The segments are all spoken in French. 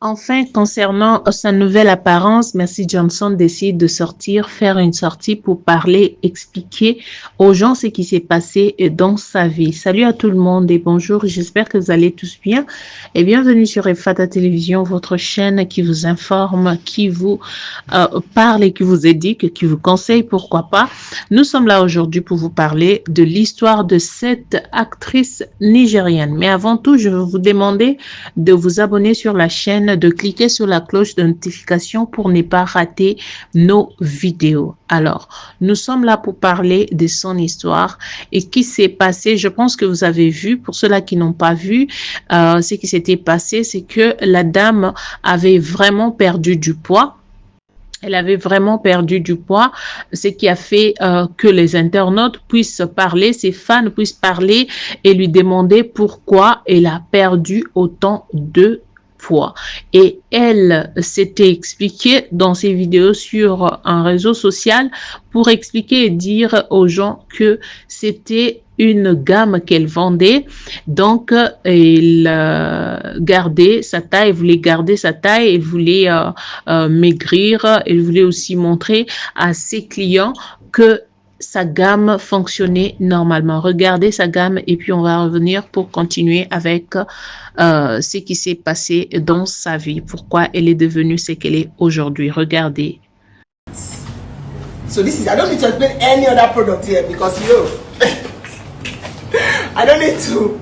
Enfin, concernant sa nouvelle apparence, Mercy Johnson décide de sortir, faire une sortie pour parler, expliquer aux gens ce qui s'est passé dans sa vie. Salut à tout le monde et bonjour, j'espère que vous allez tous bien et bienvenue sur Efata Télévision, votre chaîne qui vous informe, qui vous parle et qui vous éduque, qui vous conseille, pourquoi pas. Nous sommes là aujourd'hui pour vous parler de l'histoire de cette actrice nigérienne. Mais avant tout, je vais vous demander de vous abonner sur la chaîne, de cliquer sur la cloche de notification pour ne pas rater nos vidéos. Alors, nous sommes là pour parler de son histoire et qui s'est passé. Je pense que vous avez vu, pour ceux-là qui n'ont pas vu, ce qui s'était passé, c'est que la dame avait vraiment perdu du poids. Elle avait vraiment perdu du poids, ce qui a fait que les internautes puissent parler, ses fans puissent parler et lui demander pourquoi elle a perdu autant de poids. Et elle s'était expliquée dans ses vidéos sur un réseau social pour expliquer et dire aux gens que c'était une gamme qu'elle vendait. Donc, elle gardait sa taille, elle voulait garder sa taille, elle voulait maigrir, elle voulait aussi montrer à ses clients que sa gamme fonctionnait normalement. Regardez sa gamme et puis on va revenir pour continuer avec ce qui s'est passé dans sa vie, pourquoi elle est devenue ce qu'elle est aujourd'hui. Regardez. So this is, I don't need to explain any other product here because I don't need to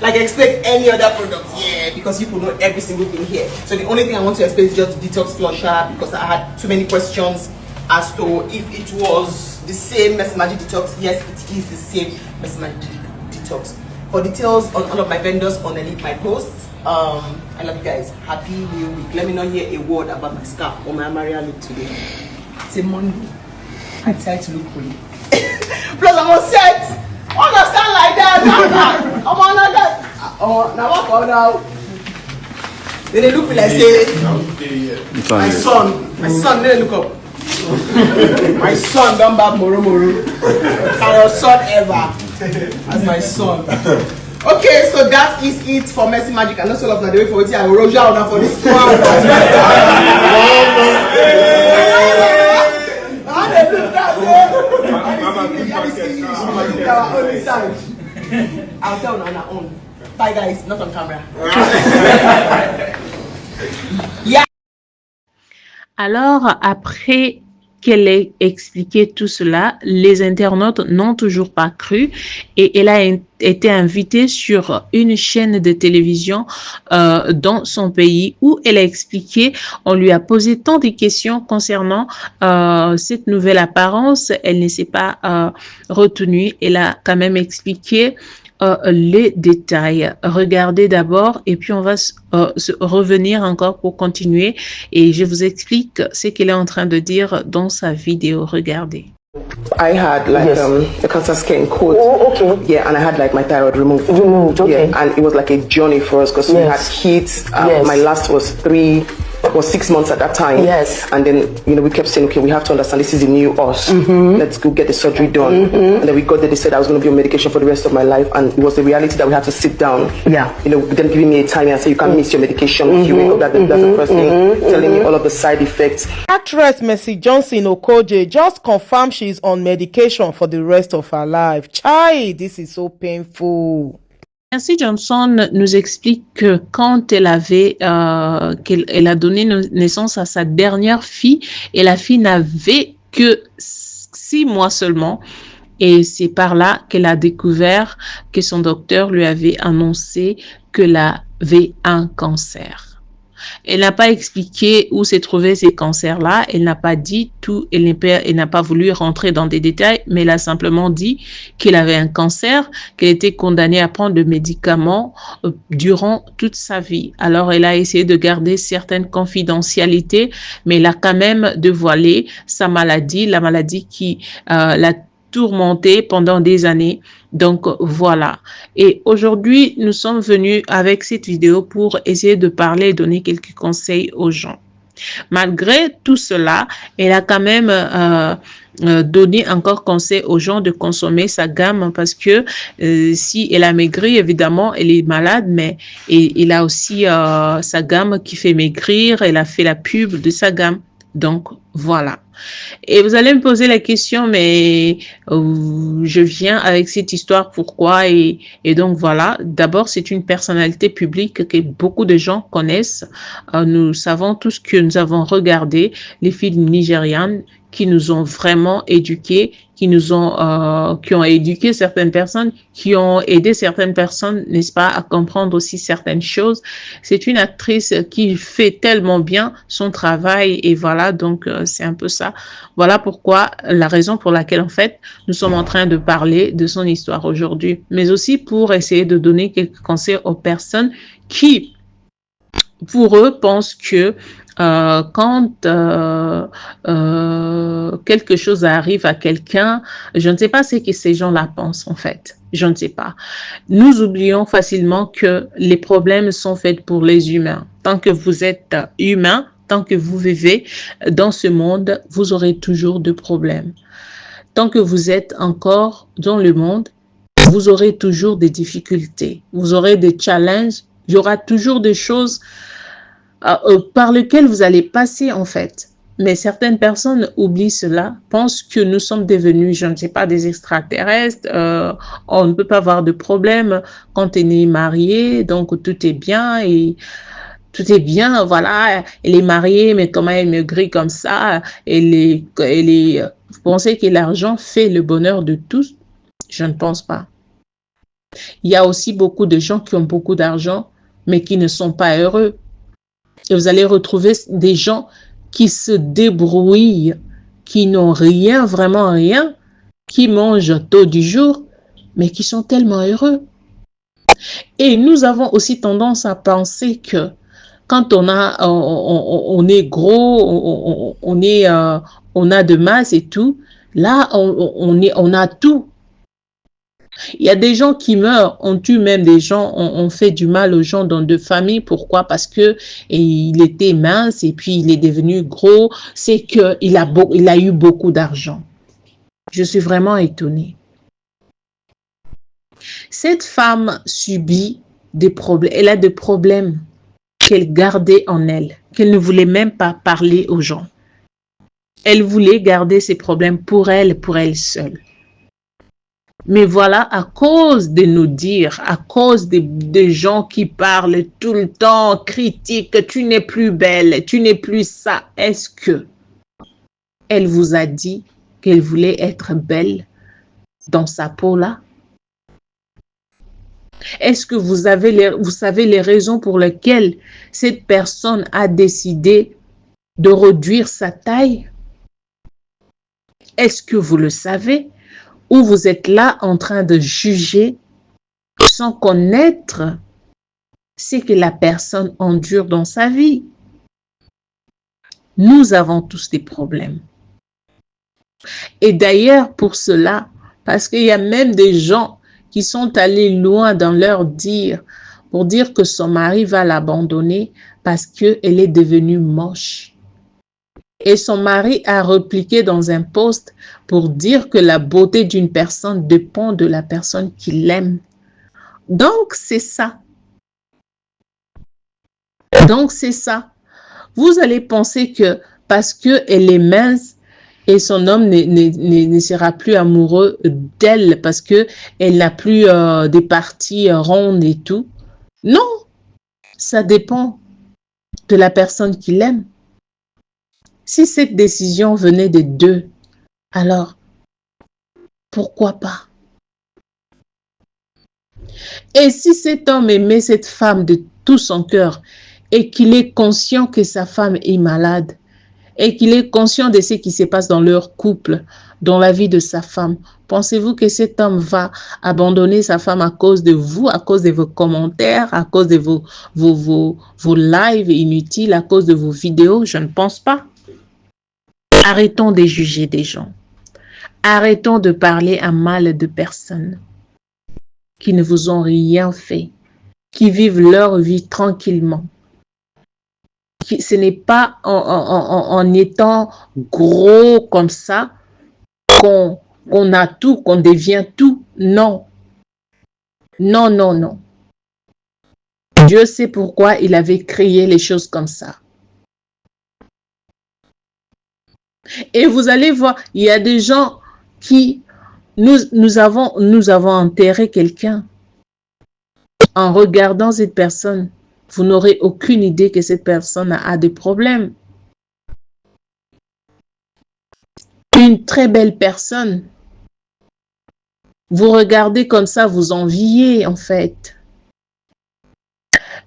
explain any other product here because you know every single thing here. So the only thing I want to explain is just detox flusher because I had too many questions as to if it was the same Mercy Magic detox. Yes, it is the same Mercy Magic detox. For details on all of my vendors underneath my posts, I love you guys. Happy New Week. Let me not hear a word about my scarf or my Maria look today. It's a Monday. I decided to look holy. Plus I'm on set. Understand like that. I'm on that. Oh, now what for now? Then they look me like say, my son, then they look up. My son done back Moro Moro. And your son ever. As my son. Okay, so that is it for Mercy Magic. And also love that the way for it. I will roll out for this one. I'll tell on our own. Bye guys, not on camera. Yeah. Alors, après qu'elle ait expliqué tout cela, les internautes n'ont toujours pas cru et elle a été invitée sur une chaîne de télévision dans son pays où elle a expliqué, on lui a posé tant de questions concernant cette nouvelle apparence, elle ne s'est pas retenue, elle a quand même expliqué les détails. Regardez d'abord et puis on va revenir encore pour continuer et je vous explique ce qu'elle est en train de dire dans sa vidéo. Regardez. I had a cancer skin coat. Oh, okay. Yeah, and I had my thyroid removed. Okay. Yeah, and it was like a journey for us because we had kids. My last was 6 months at that time. Yes. And then, we kept saying, okay, we have to understand this is a new us. Let's go get the surgery done. And then we got there, they said I was going to be on medication for the rest of my life. And it was the reality that we had to sit down. Yeah. Them giving me a time and say, you can't miss your medication. You wake up, that's the first thing. Telling me all of the side effects. Actress Mercy Johnson Okoje just confirmed she's on medication for the rest of her life. Chai, this is so painful. Mercy Johnson nous explique que quand elle avait, qu'elle a donné naissance à sa dernière fille, et la fille n'avait que 6 mois seulement, et c'est par là qu'elle a découvert que son docteur lui avait annoncé qu'elle avait un cancer. Elle n'a pas expliqué où s'est trouvé ces cancers-là. Elle n'a pas dit tout. Elle n'a pas voulu rentrer dans des détails, mais elle a simplement dit qu'elle avait un cancer, qu'elle était condamnée à prendre des médicaments durant toute sa vie. Alors, elle a essayé de garder certaines confidentialités, mais elle a quand même dévoilé sa maladie, la maladie qui l'a tourmentée pendant des années. Donc voilà. Et aujourd'hui, nous sommes venus avec cette vidéo pour essayer de parler et donner quelques conseils aux gens. Malgré tout cela, elle a quand même donné encore conseil aux gens de consommer sa gamme parce que si elle a maigri, évidemment, elle est malade, mais il a aussi sa gamme qui fait maigrir. Elle a fait la pub de sa gamme. Donc, voilà. Et vous allez me poser la question, mais je viens avec cette histoire, pourquoi? Et donc voilà, d'abord, c'est une personnalité publique que beaucoup de gens connaissent. Nous savons tous que nous avons regardé les films nigérians qui nous ont vraiment éduqués, qui ont éduqué certaines personnes, qui ont aidé certaines personnes, n'est-ce pas, à comprendre aussi certaines choses. C'est une actrice qui fait tellement bien son travail et voilà, donc c'est un peu ça. Voilà pourquoi, la raison pour laquelle en fait, nous sommes en train de parler de son histoire aujourd'hui, mais aussi pour essayer de donner quelques conseils aux personnes qui, pour eux, pensent que quand quelque chose arrive à quelqu'un, je ne sais pas ce que ces gens-là pensent en fait. Je ne sais pas. Nous oublions facilement que les problèmes sont faits pour les humains. Tant que vous êtes humain, tant que vous vivez dans ce monde, vous aurez toujours de problèmes. Tant que vous êtes encore dans le monde, vous aurez toujours des difficultés. Vous aurez des challenges. Il y aura toujours des choses par lesquelles vous allez passer en fait. Mais certaines personnes oublient cela, pensent que nous sommes devenus, je ne sais pas, des extraterrestres, on ne peut pas avoir de problème quand on est marié, donc tout est bien et tout est bien, voilà, elle est mariée, mais comment elle me grille comme ça, vous pensez que l'argent fait le bonheur de tous? Je ne pense pas. Il y a aussi beaucoup de gens qui ont beaucoup d'argent, mais qui ne sont pas heureux. Et vous allez retrouver des gens qui se débrouillent, qui n'ont rien, vraiment rien, qui mangent tôt du jour, mais qui sont tellement heureux. Et nous avons aussi tendance à penser que quand on est gros, on a de masse et tout, là, on a tout. Il y a des gens qui meurent, on tue même des gens, on fait du mal aux gens dans deux familles. Pourquoi? Parce que il était mince et puis il est devenu gros. C'est qu'il a eu beaucoup d'argent. Je suis vraiment étonnée. Cette femme subit des problèmes. Elle a des problèmes qu'elle gardait en elle, qu'elle ne voulait même pas parler aux gens. Elle voulait garder ses problèmes pour elle seule. Mais voilà, à cause de nous dire, à cause des gens qui parlent tout le temps, critiquent, tu n'es plus belle, tu n'es plus ça, est-ce que elle vous a dit qu'elle voulait être belle dans sa peau là? Est-ce que vous savez les raisons pour lesquelles cette personne a décidé de réduire sa taille? Est-ce que vous le savez? Ou vous êtes là en train de juger sans connaître ce que la personne endure dans sa vie? Nous avons tous des problèmes. Et d'ailleurs, pour cela, parce qu'il y a même des gens qui sont allés loin dans leur dire, pour dire que son mari va l'abandonner parce qu'elle est devenue moche. Et son mari a répliqué dans un post pour dire que la beauté d'une personne dépend de la personne qui l'aime. Donc, c'est ça. Donc, c'est ça. Vous allez penser que parce qu'elle est mince et son homme ne sera plus amoureux d'elle parce qu'elle n'a plus des parties rondes et tout. Non, ça dépend de la personne qui l'aime. Si cette décision venait des deux, alors pourquoi pas? Et si cet homme aimait cette femme de tout son cœur et qu'il est conscient que sa femme est malade et qu'il est conscient de ce qui se passe dans leur couple, dans la vie de sa femme, pensez-vous que cet homme va abandonner sa femme à cause de vous, à cause de vos commentaires, à cause de vos lives inutiles, à cause de vos vidéos? Je ne pense pas. Arrêtons de juger des gens. Arrêtons de parler à mal de personnes qui ne vous ont rien fait, qui vivent leur vie tranquillement, ce n'est pas en étant gros comme ça qu'on a tout, qu'on devient tout. Non. Non, non, non. Dieu sait pourquoi il avait créé les choses comme ça. Et vous allez voir, il y a des gens qui... Nous avons enterré quelqu'un. En regardant cette personne, vous n'aurez aucune idée que cette personne a des problèmes. Une très belle personne. Vous regardez comme ça, vous enviez en fait.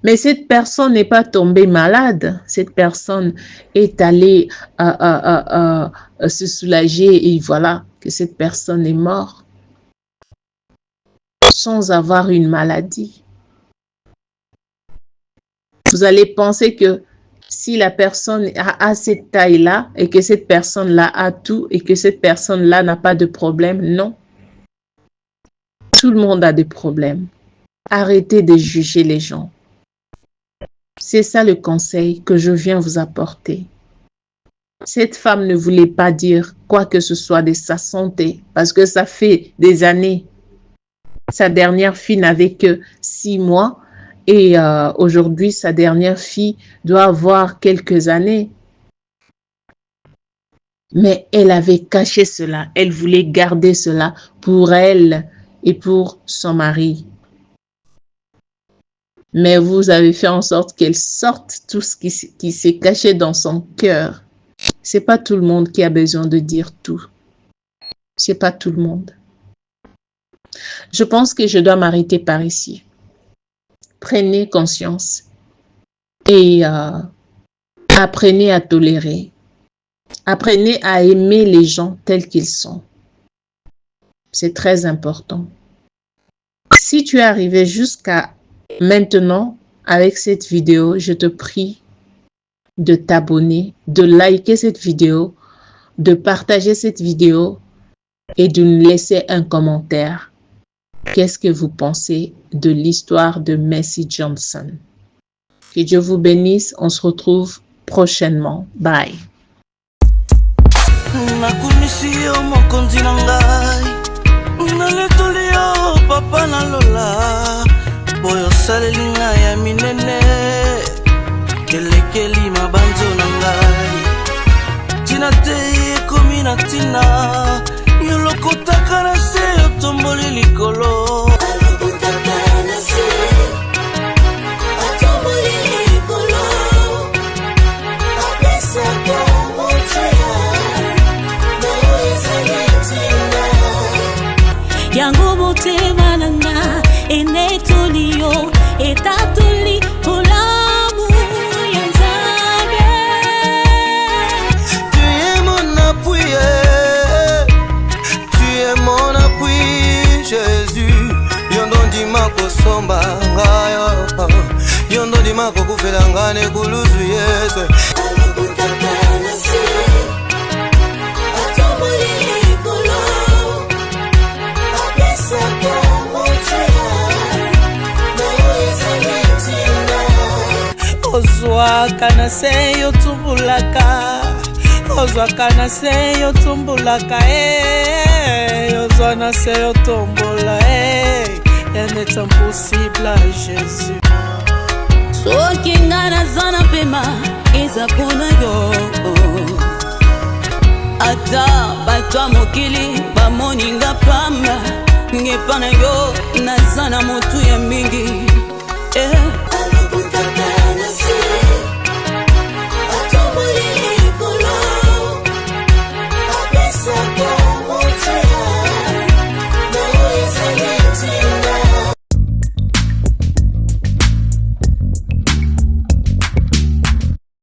Mais cette personne n'est pas tombée malade. Cette personne est allée se soulager et voilà que cette personne est morte sans avoir une maladie. Vous allez penser que si la personne a cette taille-là et que cette personne-là a tout et que cette personne-là n'a pas de problème, non. Tout le monde a des problèmes. Arrêtez de juger les gens. C'est ça le conseil que je viens vous apporter. Cette femme ne voulait pas dire quoi que ce soit de sa santé parce que ça fait des années. Sa dernière fille n'avait que 6 mois et aujourd'hui, sa dernière fille doit avoir quelques années. Mais elle avait caché cela. Elle voulait garder cela pour elle et pour son mari. Mais vous avez fait en sorte qu'elle sorte tout ce qui s'est caché dans son cœur. C'est pas tout le monde qui a besoin de dire tout. C'est pas tout le monde. Je pense que je dois m'arrêter par ici. Prenez conscience et apprenez à tolérer. Apprenez à aimer les gens tels qu'ils sont. C'est très important. Si tu es arrivé jusqu'à maintenant, avec cette vidéo, je te prie de t'abonner, de liker cette vidéo, de partager cette vidéo et de nous laisser un commentaire. Qu'est-ce que vous pensez de l'histoire de Mercy Johnson? Que Dieu vous bénisse. On se retrouve prochainement. Bye. Boyo salelinga ya minene kelekeli mabanzo na ngai tina te komi na tina yolokotaka na se otomboli likolo alokotaka na se otomboli likolo apesaka motia na oezali tina yango motema na nga enetolio etatoli olamu ya Nzambe. Tu es mon appui, tu es mon appui, Jésus. Yondo di mako somba ngayo, yondo di mako kufela ngane kuluzu Yesu. Ozwaka na se yo tumbulaka, ozwaka na se yo tumbulaka, ozwa na se yo tombola, rien n'est impossible à Jésus. Soki nga nazana pema eza pona yo, ata bato mokili bamoninga pamba, ngepa na yo nazana motu ya mingi.